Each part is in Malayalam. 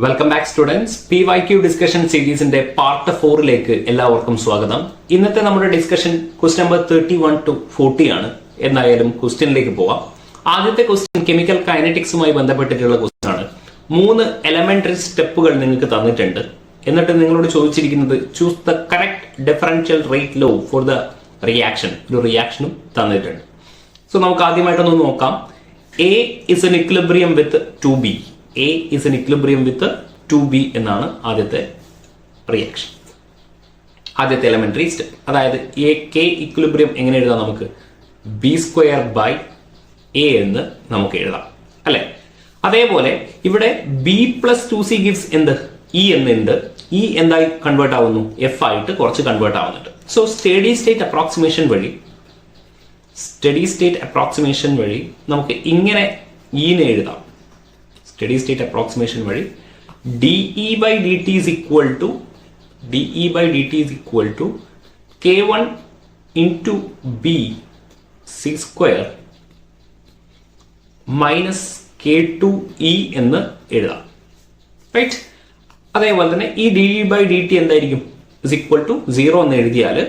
Welcome back students. PYQ discussion സീരീസിന്റെ പാർട്ട് 4ലേക്ക് എല്ലാവർക്കും സ്വാഗതം. ഇന്നത്തെ നമ്മുടെ ഡിസ്കഷൻ ക്വസ്റ്റ്യൻ നമ്പർ 31 to 40 ആണ്. എന്തായാലും ക്വസ്റ്റ്യനിലേക്ക് പോവാം. ആദ്യത്തെ ക്വസ്റ്റ്യൻ കെമിക്കൽ കൈനറ്റിക്സുമായി ബന്ധപ്പെട്ടിട്ടുള്ള ക്വസ്റ്റ്യൻ ആണ്. 3 എലമെന്ററി സ്റ്റെപ്പുകൾ നിങ്ങൾക്ക് തന്നിട്ടുണ്ട്. എന്നിട്ട് നിങ്ങളോട് ചോദിച്ചിരിക്കുന്നത് choose the correct differential rate law for the reaction. ഒരു റിയാക്ഷനും തന്നിട്ടുണ്ട്. സോ നമുക്ക് ആദ്യമായിട്ടൊന്ന് നോക്കാം. A is an equilibrium with 2B. A is an equilibrium with 2B എന്നാണ് ആദ്യത്തെ റിയാക്ഷൻ, ആദ്യത്തെ എലമെന്ററി സ്റ്റെപ്പ്. അതായത് കെ ഇക്വിലിബ്രിയം എങ്ങനെ എഴുതാം? നമുക്ക് B² A എന്ന് നമുക്ക് എഴുതാം, അല്ലെ? അതേപോലെ ഇവിടെ B+2C gives എന്ത്? E എന്നുണ്ട്. E എന്തായി കൺവേർട്ട് ആവുന്നു? F ആയിട്ട് കുറച്ച് കൺവേർട്ട് ആവുന്നുണ്ട്. സോ സ്റ്റഡി സ്റ്റേറ്റ് അപ്രോക്സിമേഷൻ വഴി നമുക്ക് ഇങ്ങനെ ഈനെ എഴുതാം. സ്റ്റഡി സ്റ്റേറ്റ് അപ്രോക്സിമേഷൻ വഴി DE/dt is equal to K1 into B C² minus K2E എന്ന് എഴുതാം, റൈറ്റ്? അതേപോലെ തന്നെ ഈ DE/dt എന്തായിരിക്കും? is equal to 0 എന്ന് എഴുതിയാൽ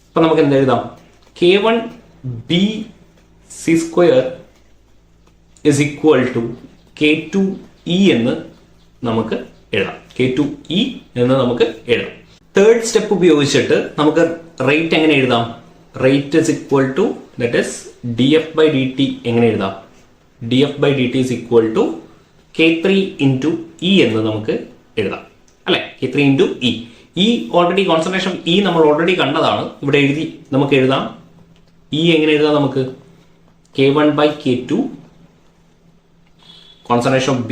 അപ്പൊ നമുക്ക് എന്ത് എഴുതാം? K1 B C² is equal to K2E എന്ന് നമുക്ക് എഴുതാം. K2E എന്ന് നമുക്ക് എഴുതാം. തേർഡ് സ്റ്റെപ്പ് ഉപയോഗിച്ചിട്ട് നമുക്ക് റേറ്റ് എങ്ങനെ എഴുതാം? Rate is equal to that is dF/dt എങ്ങനെ എഴുതാം? dF/dt is equal to K3 into E എന്ന് നമുക്ക് എഴുതാം, അല്ലെ? K3 into E. ഈ ഓൾറെഡി കോൺസെൻട്രേഷൻ E നമ്മൾ ഓൾറെഡി കണ്ടതാണ്. ഇവിടെ എഴുതി നമുക്ക് എഴുതാം. E എങ്ങനെ എഴുതാം? നമുക്ക് K1/K2 concentration of B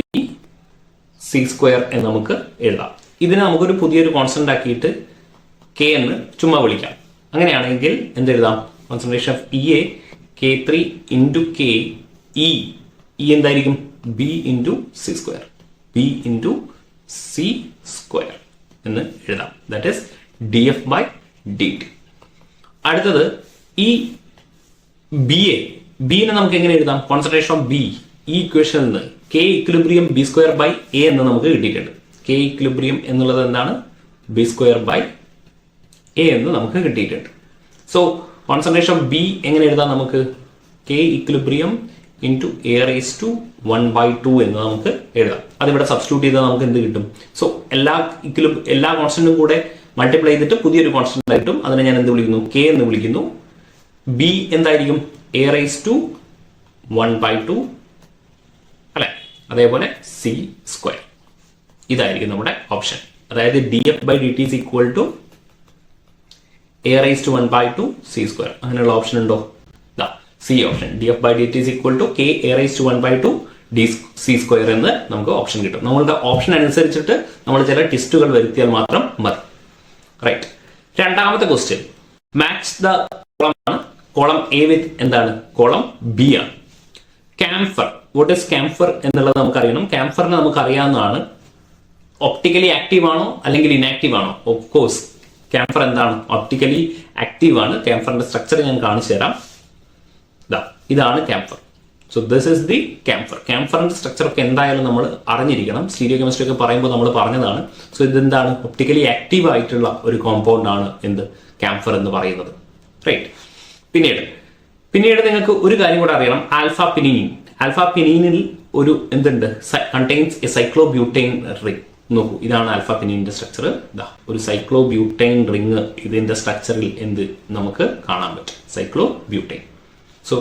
C² എന്ന് നമുക്ക് എഴുതാം. ഇതിനെ നമുക്കൊരു പുതിയൊരു കോൺസ്റ്റന്റ് ആക്കിയിട്ട് K എന്ന് ചുമ്മാ വിളിക്കാം. അങ്ങനെയാണെങ്കിൽ എന്തെഴുതാം? Concentration of EA K3 into K E എന്തായിരിക്കും? B into C², B into C² എന്ന് എഴുതാം. That is dF/dt. അടുത്തത് ഈ ബിനെ നമുക്ക് എങ്ങനെ എഴുതാം? കോൺസെൻട്രേഷൻ ഓഫ് B ഈ ഇക്വേഷനിൽ നിന്ന് K ഇക്വിലിബ്രിയം B²/A എന്ന് നമുക്ക് കിട്ടിയിട്ടുണ്ട്. K ഇക്വിലിബ്രിയം എന്നുള്ളത് എന്താണ്? B²/A എന്ന് നമുക്ക് കിട്ടിയിട്ടുണ്ട്. സോ കോൺസെൻട്രേഷൻ ഓഫ് B എങ്ങനെ എഴുതാം? നമുക്ക് K ഇക്വിലിബ്രിയം ഇൻറ്റു A⁻² എന്ന് നമുക്ക് എഴുതാം. അതിവിടെ സബ്സ്റ്റിറ്റ്യൂട്ട് ചെയ്താൽ നമുക്ക് എന്ത് കിട്ടും? സോ എല്ലാ കോൺസ്റ്റന്റും കൂടെ മൾട്ടിപ്ലൈ ചെയ്തിട്ട് പുതിയൊരു കോൺസ്റ്റന്റ് ആയിട്ടും അതിനെ ഞാൻ എന്ത് വിളിക്കുന്നു? K എന്ന് വിളിക്കുന്നു. B എന്തായിരിക്കും? A⁻², അല്ലെ? അതേപോലെ C². ഇതായിരിക്കും നമ്മുടെ ഓപ്ഷൻ. അതായത് dF/dt is equal to A⁻² C². അങ്ങനെയുള്ള ഓപ്ഷൻ ഉണ്ടോ? C option. dF/dt is equal to K A⁻² C² എന്ന് നമുക്ക് ഓപ്ഷൻ കിട്ടും. നമ്മളുടെ ഓപ്ഷൻ അനുസരിച്ചിട്ട് നമ്മൾ ചില ടെസ്റ്റുകൾ വരുത്തിയാൽ മാത്രം മതി, റൈറ്റ്? രണ്ടാമത്തെ ക്വസ്റ്റ്യൻ മാച്ച് ദ കോളം ആണ്. കോളം A വിത്ത് എന്താണ്? കോളം B ആണ്. ക്യാംഫർ, വാട്ട് ഈസ് ക്യാംഫർ എന്നുള്ളത് നമുക്കറിയണം. ക്യാംഫറിനെ നമുക്ക് അറിയാവുന്നതാണ്. ഒപ്റ്റിക്കലി ആക്റ്റീവ് ആണോ അല്ലെങ്കിൽ ഇനാക്റ്റീവ് ആണോ? ഓഫ് കോഴ്സ് ക്യാംഫർ എന്താണ്? ഒപ്റ്റിക്കലി ആക്റ്റീവ് ആണ്. ക്യാംഫറിന്റെ സ്ട്രക്ചർ ഞാൻ കാണിച്ചു തരാം. ഇതാണ് camphor. So this is the camphor. ക്യാംഫറിന്റെ സ്ട്രക്ചർ ഒക്കെ എന്തായാലും നമ്മൾ അറിഞ്ഞിരിക്കണം. സ്റ്റീരിയോ കെമിസ്ട്രി ഒക്കെ പറയുമ്പോൾ നമ്മൾ പറഞ്ഞതാണ്. സോ ഇതെന്താണ്? ഒപ്റ്റിക്കലി ആക്റ്റീവ് ആയിട്ടുള്ള ഒരു കോമ്പൗണ്ട് ആണ് എന്ത്? ക്യാംഫർ എന്ന് പറയുന്നത്, റൈറ്റ്? പിന്നീട് നിങ്ങൾക്ക് ഒരു കാര്യം കൂടെ അറിയണം. ആൽഫ-പിനീനിൽ ഒരു എന്തുണ്ട്? Contains A cyclobutane ring. നോക്കൂ, ഇതാണ് ആൽഫ-പിനീനിന്റെ സ്ട്രക്ചർ. ഒരു സൈക്ലോബ്യൂട്ടൈൻ റിംഗ് ഇതിന്റെ സ്ട്രക്ചറിൽ എന്ത് നമുക്ക് കാണാൻ പറ്റും? സൈക്ലോബ്യൂട്ടൈൻ. സോ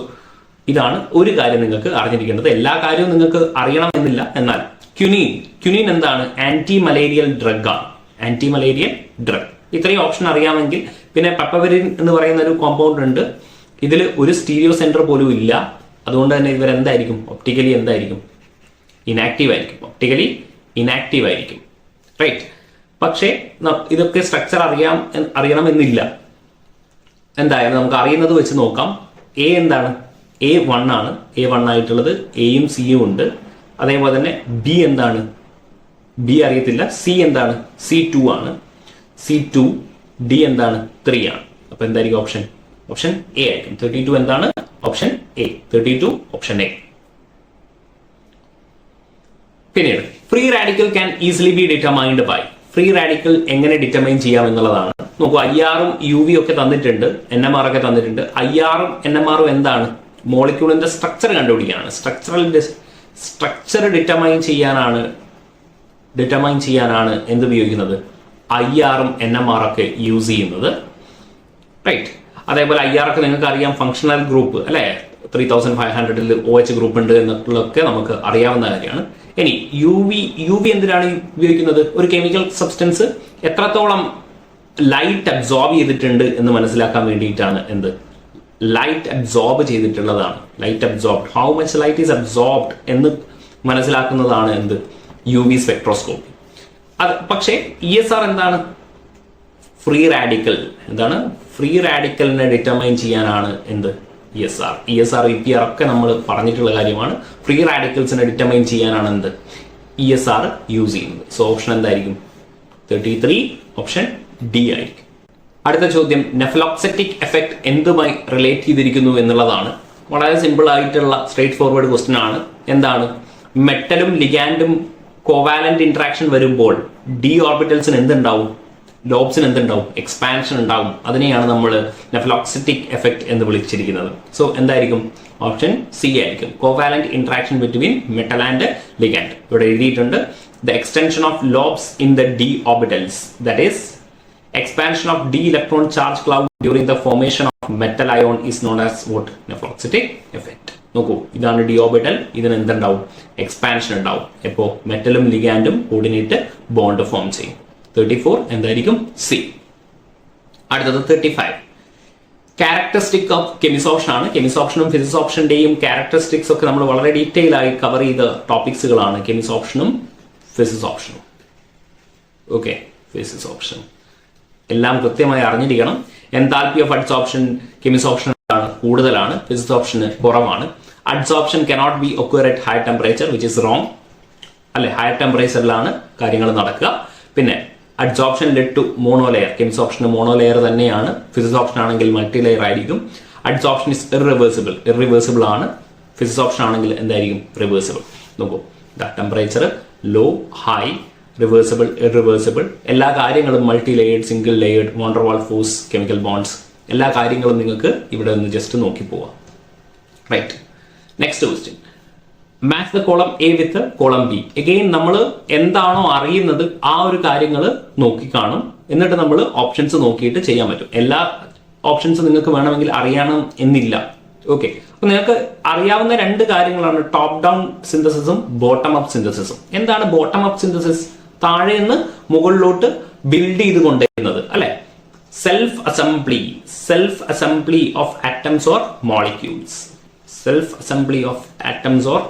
ഇതാണ് ഒരു കാര്യം നിങ്ങൾക്ക് അറിഞ്ഞിരിക്കേണ്ടത്. എല്ലാ കാര്യവും നിങ്ങൾക്ക് അറിയണമെന്നില്ല. എന്നാൽ ക്യുനീൻ എന്താണ്? ആന്റി മലേറിയൽ ഡ്രഗ് ആണ്. Anti malarial drug. ഇത്രയും ഓപ്ഷൻ അറിയാമെങ്കിൽ പിന്നെ പെപ്പവരിൻ എന്ന് പറയുന്ന ഒരു കോമ്പൗണ്ട് ഉണ്ട്. ഇതിൽ ഒരു സ്റ്റീരിയോ സെന്റർ പോലും ഇല്ല. അതുകൊണ്ട് തന്നെ ഇവരെന്തായിരിക്കും? ഒപ്റ്റിക്കലി എന്തായിരിക്കും? ഇനാക്റ്റീവ് ആയിരിക്കും. ഒപ്റ്റിക്കലി ഇനാക്റ്റീവ് ആയിരിക്കും, റൈറ്റ്? പക്ഷേ ഇതൊക്കെ സ്ട്രക്ചർ അറിയണമെന്നില്ല. എന്തായാലും നമുക്ക് അറിയുന്നത് വെച്ച് നോക്കാം. A എന്താണ്? A1 ആണ്. A1 ആയിട്ടുള്ളത് എയും സിയും ഉണ്ട്. അതേപോലെ തന്നെ B എന്താണ്? B അറിയത്തില്ല. C എന്താണ്? C2 ആണ്. C2. D എന്താണ്? 3 ആണ്. അപ്പൊ എന്തായിരിക്കും ഓപ്ഷൻ? ഓപ്ഷൻ എ ആയിരിക്കും. 32 എന്താണ്? Option A. 32 option A. പിന്നീട് free radical can easily be determined by. Free radical എങ്ങനെ ഡിറ്റർമൈൻ ചെയ്യാം എന്നുള്ളതാണ്. നോക്കൂ, IR ഉം UV ഒക്കെ തന്നിട്ടുണ്ട്, NMR ഒക്കെ തന്നിട്ടുണ്ട്. IR ഉം NMR ഉം എന്താണ്? മോളിക്യൂളിന്റെ സ്ട്രക്ചർ കണ്ടുപിടിക്കാനാണ്. സ്ട്രക്ചർ ഡിറ്റർമൈൻ ചെയ്യാനാണ് എന്ത് ഉപയോഗിക്കുന്നത്? IR ഉം NMR ഒക്കെ യൂസ് ചെയ്യുന്നത്. റൈറ്റ്. അതേപോലെ IR ഒക്കെ നിങ്ങൾക്ക് അറിയാം, ഫങ്ഷണൽ ഗ്രൂപ്പ് അല്ലെ, 3500 OH ഗ്രൂപ്പ് ഉണ്ട് എന്നുള്ളതൊക്കെ നമുക്ക് അറിയാവുന്ന കാര്യമാണ്. ഇനി UV എന്തിനാണ് ഉപയോഗിക്കുന്നത്? ഒരു കെമിക്കൽ സബ്സ്റ്റൻസ് എത്രത്തോളം ലൈറ്റ് അബ്സോർബ് ചെയ്തിട്ടുണ്ട് എന്ന് മനസ്സിലാക്കാൻ വേണ്ടിയിട്ടാണ്. എന്ത്? ലൈറ്റ് അബ്സോർബ് ചെയ്തിട്ടുള്ളതാണ്. Light absorbed, how much light is absorbed എന്ന് മനസ്സിലാക്കുന്നതാണ് എന്ത്? UV spectroscopy. അത് പക്ഷേ ESR എന്താണ്? Free radical. എന്താണ്? ഫ്രീ റാഡിക്കലിനെ ഡിറ്റർമൈൻ ചെയ്യാനാണ് എന്ത്? ESR, EPR ഒക്കെ നമ്മൾ പറഞ്ഞിട്ടുള്ള കാര്യമാണ്. ഫ്രീ റാഡിക്കൽസിനെ ഡിറ്റർമൈൻ ചെയ്യാനാണ് എന്ത്? ESR യൂസ് ചെയ്യുന്നത്. സോ ഓപ്ഷൻ എന്തായിരിക്കും? 33 ഓപ്ഷൻ D ആയിരിക്കും. അടുത്ത ചോദ്യം, നെഫ്ലോക്സെറ്റിക് എഫക്ട് എന്തുമായി റിലേറ്റ് ചെയ്തിരിക്കുന്നു എന്നുള്ളതാണ്. വളരെ സിമ്പിൾ ആയിട്ടുള്ള സ്ട്രേറ്റ് ഫോർവേഡ് ക്വസ്റ്റ്യൻ ആണ്. എന്താണ്? മെറ്റലും ലിഗാൻഡും കോവാലന്റ് ഇന്ററാക്ഷൻ വരുമ്പോൾ D ഓർബിറ്റൽസിന് എന്തുണ്ടാവും? ലോബ്സിന് എന്തുണ്ടാവും? എക്സ്പാൻഷൻ ഉണ്ടാവും. അതിനെയാണ് നമ്മൾ നെഫ്ലോക്സെറ്റിക് എഫക്ട് എന്ന് വിളിച്ചിരിക്കുന്നത്. സോ എന്തായിരിക്കും? ഓപ്ഷൻ C ആയിരിക്കും. Covalent interaction between metal and ligand. ഇവിടെ എഴുതിയിട്ടുണ്ട്, the extension of lobes in the D orbitals, that is expansion of d electron charge cloud during the formation of metal ion is known as what? Nephloxetic effect. നോക്കൂ, ഇതാണ് D ഓർബിറ്റൽ. ഇതിന് എന്തുണ്ടാവും? എക്സ്പാൻഷൻ ഉണ്ടാവും. എപ്പോ? മെറ്റലും ലിഗാൻഡും കോർഡിനേറ്റ് ബോണ്ട് ഫോം ചെയ്യും. 34 എന്തായിരിക്കും? C. അടുത്തത് 35. ക്യാരക്ടറിസ്റ്റിക് ഓഫ് കെമിസോപ്ഷൻ ആണ്. കെമിസോപ്ഷനും ഫിസിസോപ്ഷന്റെയും ക്യാരക്ടറിസ്റ്റിക്സ് ഒക്കെ നമ്മൾ വളരെ ഡീറ്റെയിൽ ആയി കവർ ചെയ്ത ടോപ്പിക്സുകളാണ് കെമിസോപ്ഷനും ഫിസിസോപ്ഷനും. ഓക്കെ, ഫിസിസോപ്ഷനും എല്ലാം കൃത്യമായി അറിഞ്ഞിരിക്കണം. എൻതാൽപ്പി ഓഫ് അഡ്സോപ്ഷൻ കെമിസോപ്ഷൻ കൂടുതലാണ്, ഫിസിസോപ്ഷന് കുറവാണ്. Adsorption cannot be occur at high temperature, which is wrong അല്ലെ. ഹയർ ടെമ്പറേച്ചറിലാണ് കാര്യങ്ങൾ നടക്കുക. പിന്നെ അഡ്സോപ്ഷൻ ലെഡ് ടു മോണോലെയർ. കെമിസോപ്ഷന് മോണോലെയർ തന്നെയാണ്. ഫിസിസോപ്ഷൻ ആണെങ്കിൽ മൾട്ടി ലെയർ ആയിരിക്കും. അഡ്സോപ്ഷൻ ഇസ് ഇറിവേഴ്സിബിൾ ആണ്. ഫിസിസോപ്ഷൻ ആണെങ്കിൽ എന്തായിരിക്കും? റിവേഴ്സിബിൾ. നോക്കൂ, temperature low, high, reversible, irreversible, എല്ലാ കാര്യങ്ങളും multi layered, single layered, van der Waal force, chemical bonds, എല്ലാ കാര്യങ്ങളും നിങ്ങൾക്ക് ഇവിടെ ഒന്ന് ജസ്റ്റ് നോക്കി പോവാം. Right. Next question, match the column A with column B. Again നമ്മൾ എന്താണോ അറിയുന്നത് ആ ഒരു കാര്യങ്ങൾ നോക്കിക്കാണും, എന്നിട്ട് നമ്മൾ ഓപ്ഷൻസ് നോക്കിയിട്ട് ചെയ്യാൻ പറ്റും. എല്ലാ ഓപ്ഷൻസ് നിങ്ങൾക്ക് വേണമെങ്കിൽ അറിയണം എന്നില്ല. ഓക്കെ, അപ്പൊ നിങ്ങൾക്ക് അറിയാവുന്ന രണ്ട് കാര്യങ്ങളാണ് ടോപ്പ് ഡൗൺ സിന്തസിസും ബോട്ടം അപ്പ് സിന്തസിസും. എന്താണ് ബോട്ടം അപ്പ് സിന്തസിസ്? താഴെ നിന്ന് മുകളിലോട്ട് ബിൽഡ് ചെയ്ത് കൊണ്ടുവരുന്നത് അല്ലെ. Self assembly of atoms or molecules. Self assembly of atoms or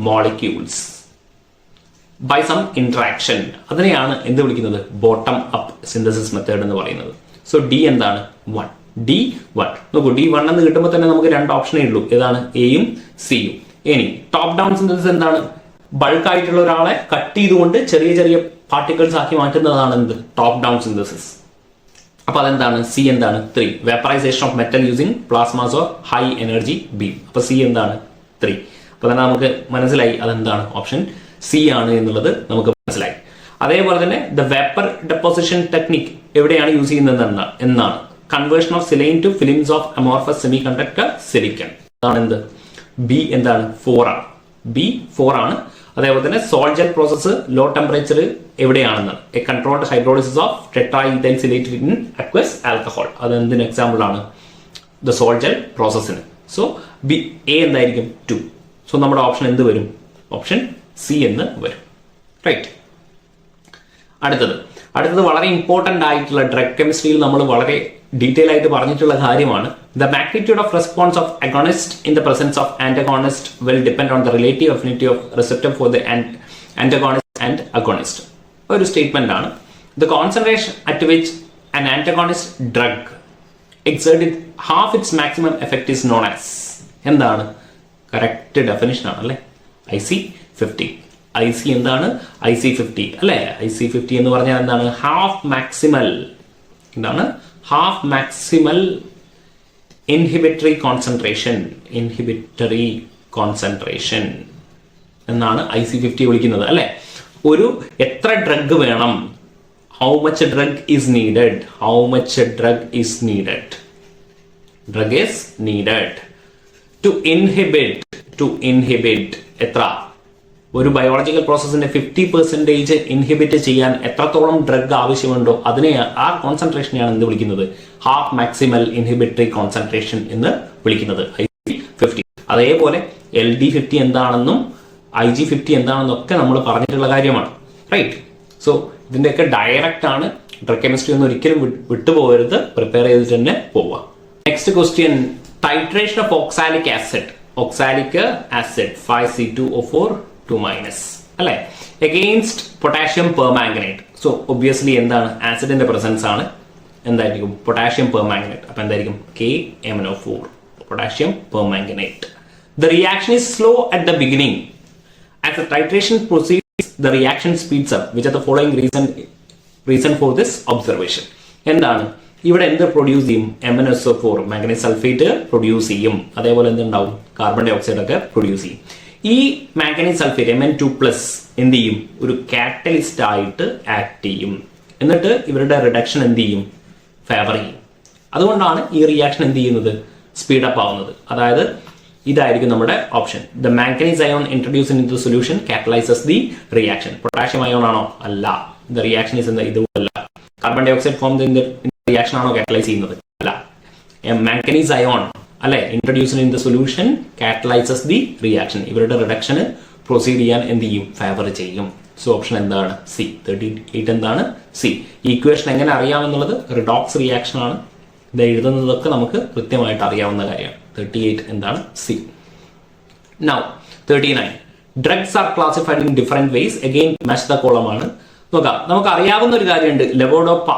molecules by some interaction. അതിനെയാണ് എന്ത് വിളിക്കുന്നത്? ബോട്ടം അപ്പ് സിന്തസിസ് മെത്തേഡ് എന്ന് പറയുന്നത്. സോ D എന്താണ്? 1. D1. നോക്കൂ, D1 എന്ന് കിട്ടുമ്പോൾ തന്നെ നമുക്ക് രണ്ട് ഓപ്ഷനേ ഉള്ളൂ. ഏതാണ്? എയും സിയും. ഇനി ടോപ്പ് ഡൗൺ സിന്തസിസ് എന്താണ്? ബൾക്ക് ആയിട്ടുള്ള ഒരാളെ കട്ട് ചെയ്തുകൊണ്ട് ചെറിയ ചെറിയ പാർട്ടിക്കിൾസ് ആക്കി മാറ്റുന്നതാണ് എന്ത്? Top down synthesis. അപ്പൊ അതെന്താണ്? C എന്താണ്? 3. Vaporisation of metal using plasmas or high energy beam. അപ്പൊ C എന്താണ്? 3. അപ്പൊ തന്നെ നമുക്ക് മനസ്സിലായി അതെന്താണ്? ഓപ്ഷൻ C ആണ് എന്നുള്ളത് നമുക്ക് മനസ്സിലായി. അതേപോലെ തന്നെ ദ വേപ്പർ ഡെപ്പോസിഷൻ ടെക്നിക് എവിടെയാണ് യൂസ് ചെയ്യുന്നത് എന്നാണ്. Conversion of silane to films of amorphous semiconductor silicon. അതാണ് എന്ത്? B എന്താണ്? 4 ആണ്. B 4 ആണ്. അതേപോലെ തന്നെ സോൾജൽ പ്രോസസ് ലോ ടെമ്പറേച്ചർ എവിടെയാണെന്ന്. A controlled hydrolysis of tetraethyl silicate in aqueous alcohol. അത് എന്തിന് എക്സാമ്പിൾ ആണ്? ദ സോൾജൽ പ്രോസസ്സിന്. സോ A എന്തായിരിക്കും? 2. സോ നമ്മുടെ ഓപ്ഷൻ എന്ത് വരും? ഓപ്ഷൻ C എന്ന് വരും. റൈറ്റ്. അടുത്തത് വളരെ ഇമ്പോർട്ടന്റ് ആയിട്ടുള്ള ഡ്രഗ് കെമിസ്ട്രിയിൽ നമ്മൾ വളരെ ഡീറ്റെയിൽ ആയിട്ട് പറഞ്ഞിട്ടുള്ള കാര്യമാണ്. The magnitude of response of agonist in the presence of antagonist will depend on the relative affinity of receptor for the antagonist and agonist. ഒരു സ്റ്റേറ്റ്മെന്റ് ആണ്. The concentration at which an antagonist drug exerted half its maximum effect is known as. എന്താണ്? കറക്റ്റ് ഡെഫിനിഷൻ ആണ് അല്ലെ. IC50. IC എന്താണ്? IC50 അല്ലെ. IC50 എന്ന് പറഞ്ഞാൽ എന്താണ്? Half maximal. എന്താണ്? Half maximal inhibitory concentration. എന്നാണ് IC50 വിളിക്കുന്നത് അല്ലെ. ഒരു എത്ര ഡ്രഗ് വേണം, how much drug is needed, how much drug is needed, drug is needed to inhibit എത്ര, ഒരു ബയോളജിക്കൽ പ്രോസസ്സിന്റെ 50% ഇൻഹിബിറ്റ് ചെയ്യാൻ എത്രത്തോളം ഡ്രഗ് ആവശ്യമുണ്ടോ അതിനെ, ആ കോൺസെൻട്രേഷനെയാണ് എന്ത് വിളിക്കുന്നത്, ഹാഫ് മാക്സിമൽ ഇൻഹിബിറ്ററി കോൺസെൻട്രേഷൻ എന്ന് വിളിക്കുന്നത് IC50. അതേപോലെ LD50 എന്താണെന്നും IG50 എന്താണെന്നും ഒക്കെ നമ്മൾ പറഞ്ഞിട്ടുള്ള കാര്യമാണ്, റൈറ്റ്. സോ ഇതിന്റെയൊക്കെ ഡയറക്റ്റ് ആണ്, ഡ്രഗ് കെമിസ്ട്രി ഒന്നും ഒരിക്കലും വിട്ടുപോകരുത്, പ്രിപ്പയർ ചെയ്തിട്ട് തന്നെ പോവുക. Next question, titration of oxalic acid 5C2O4 2- അല്ലെ, against potassium permanganate. So obviously എന്താണ്, ആസിഡിന്റെ പ്രസൻസ് ആണ്, എന്തായിരിക്കും, പൊട്ടാഷ്യം പെർമാംഗനേറ്റ്. അപ്പൊ എന്തായിരിക്കും, KMnO4, potassium permanganate. The reaction is slow at the beginning. As the titration proceeds, the reaction speeds up. Which are the following reason for this observation? എന്താണ് ഇവിടെ എന്ത് പ്രൊഡ്യൂസ് ചെയ്യും, MnSO4 മാംഗനീസ് സൾഫേറ്റ് പ്രൊഡ്യൂസ് ചെയ്യും. അതേപോലെ എന്തുണ്ടാവും, കാർബൺ ഡൈ ഓക്സൈഡ് ഒക്കെ പ്രൊഡ്യൂസ് ചെയ്യും. ഈ മാംഗനീസ് സൾഫേറ്റ് Mn2+ എന്ത് ചെയ്യും, ഒരു കാറ്റലിസ്റ്റ് ആയിട്ട് ആക്ട് ചെയ്യും. എന്നിട്ട് ഇവരുടെ റിഡക്ഷൻ എന്ത് ചെയ്യും, ഫേവർ ചെയ്യും. അതുകൊണ്ടാണ് ഈ റിയാക്ഷൻ എന്ത് ചെയ്യുന്നത്, സ്പീഡപ്പ് ആവുന്നത്. അതായത് ഇതായിരിക്കും നമ്മുടെ option. The manganese ion introduce in the solution catalyses the reaction. Potassium ion ആണോ, അല്ല. ദ റിയാക്ഷൻ ഇസ് ഇതുമല്ല. Carbon dioxide form reaction ആണോ കാറ്റലൈസ് ചെയ്യുന്നത്, അല്ല. മാംഗനീസ് അയോൺ അല്ലെ, introduce in the solution catalyses the reaction. ഇവരുടെ റിഡക്ഷന് പ്രൊസീഡ് ചെയ്യാൻ എന്ത് ചെയ്യും, ഫേവർ ചെയ്യും. സോ ഓപ്ഷൻ എന്താണ്, C. 38 എന്താണ്, C. ഈക്വേഷൻ എങ്ങനെ അറിയാമെന്നുള്ളത് റിഡോക്സ് റിയാക്ഷൻ ആണ്. ഇത് എഴുതുന്നതൊക്കെ നമുക്ക് കൃത്യമായിട്ട് അറിയാവുന്ന കാര്യമാണ്. 38 എന്താണ്, C. Now 39, drugs are classified in different ways. Again match the column ആണ്. നോക്കാം, നമുക്ക് അറിയാവുന്ന ഒരു കാര്യമുണ്ട്, ലെവോഡോപ്പ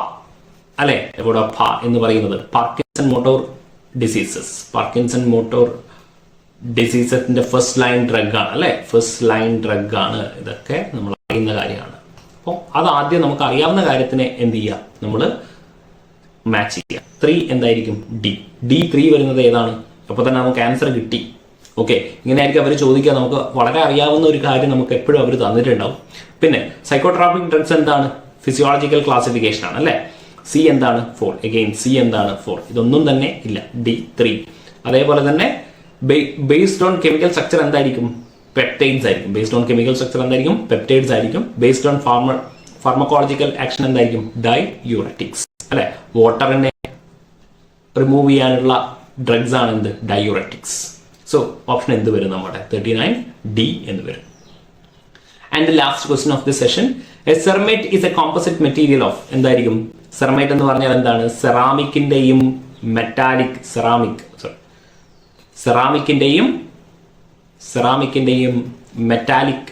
അല്ലെ. ലെവോഡോപ്പ എന്ന് പറയുന്നത് പാർക്കിൻസൺ മോട്ടോർ ഡിസീസസിന്റെ ഫസ്റ്റ് ലൈൻ ഡ്രഗ് ആണ് അല്ലെ, ഫസ്റ്റ് ലൈൻ ഡ്രഗ് ആണ്. ഇതൊക്കെ നമ്മൾ അറിയുന്ന കാര്യമാണ്. അപ്പോൾ അത് ആദ്യം നമുക്ക് അറിയാവുന്ന കാര്യത്തിനെ എന്ത് ചെയ്യുക, നമ്മൾ മാച്ച് ചെയ്യുക. 3 എന്തായിരിക്കും, D3 വരുന്നത് ഏതാണ്, അപ്പൊ തന്നെ നമുക്ക് ആൻസർ കിട്ടി. ഓക്കെ, ഇങ്ങനെയായിരിക്കും അവർ ചോദിക്കുക. നമുക്ക് വളരെ അറിയാവുന്ന ഒരു കാര്യം നമുക്ക് എപ്പോഴും അവർ തന്നിട്ടുണ്ടാവും. പിന്നെ സൈക്കോട്രോപിക് ഡ്രഗ്സ് എന്താണ്, ഫിസിയോളജിക്കൽ ക്ലാസിഫിക്കേഷൻ ആണ് അല്ലെ. C എന്താണ്, 4. അഗെയിൻ C എന്താണ്, 4. ഇതൊന്നും തന്നെ ഇല്ല, D3. അതേപോലെ തന്നെ ബേസ്ഡ് ഓൺ കെമിക്കൽ സ്ട്രക്ചർ എന്തായിരിക്കും, പെപ്റ്റൈഡ്സ് ആയിരിക്കും. ബേസ്ഡ് ഓൺ കെമിക്കൽ സ്ട്രക്ചർ എന്തായിരിക്കും, പെപ്റ്റൈഡ്സ് ആയിരിക്കും. ബേസ്ഡ് ഓൺ ഫാർമക്കോളജിക്കൽ ആക്ഷൻ എന്തായിരിക്കും, ഡൈയൂററ്റിക്സ് അല്ലെ. വാട്ടറിനെ റിമൂവ് ചെയ്യാനുള്ള ഡ്രഗ്സ് ആണ് എന്ത്, ഡൈയൂററ്റിക്സ്. സോ ഓപ്ഷൻ എന്ത് വരും, നമ്മുടെ 39 D എന്ന് വരും. And last question of this session, a cermet is a composite material of, എന്തായിരിക്കും, സെറമൈറ്റ് എന്ന് പറഞ്ഞാൽ എന്താണ്, സെറാമിക്കിന്റെയും മെറ്റാലിക്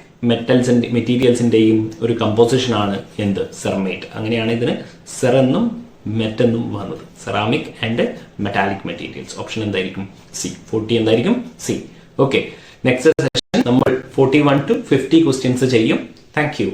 മെറ്റീരിയൽസിന്റെയും ഒരു കമ്പോസിഷൻ ആണ് എന്ത്, സെറമൈറ്റ്. അങ്ങനെയാണ് ഇതിന് സെറെന്നും മെറ്റെന്നും വന്നത്, ceramic and metallic materials. Option എന്തായിരിക്കും, C. 40 എന്തായിരിക്കും, C. ഓക്കെ, നെക്സ്റ്റ് സെഷൻ നമ്മൾ 41 to 50 ക്വസ്റ്റ്യൻസ് ചെയ്യും. Thank you.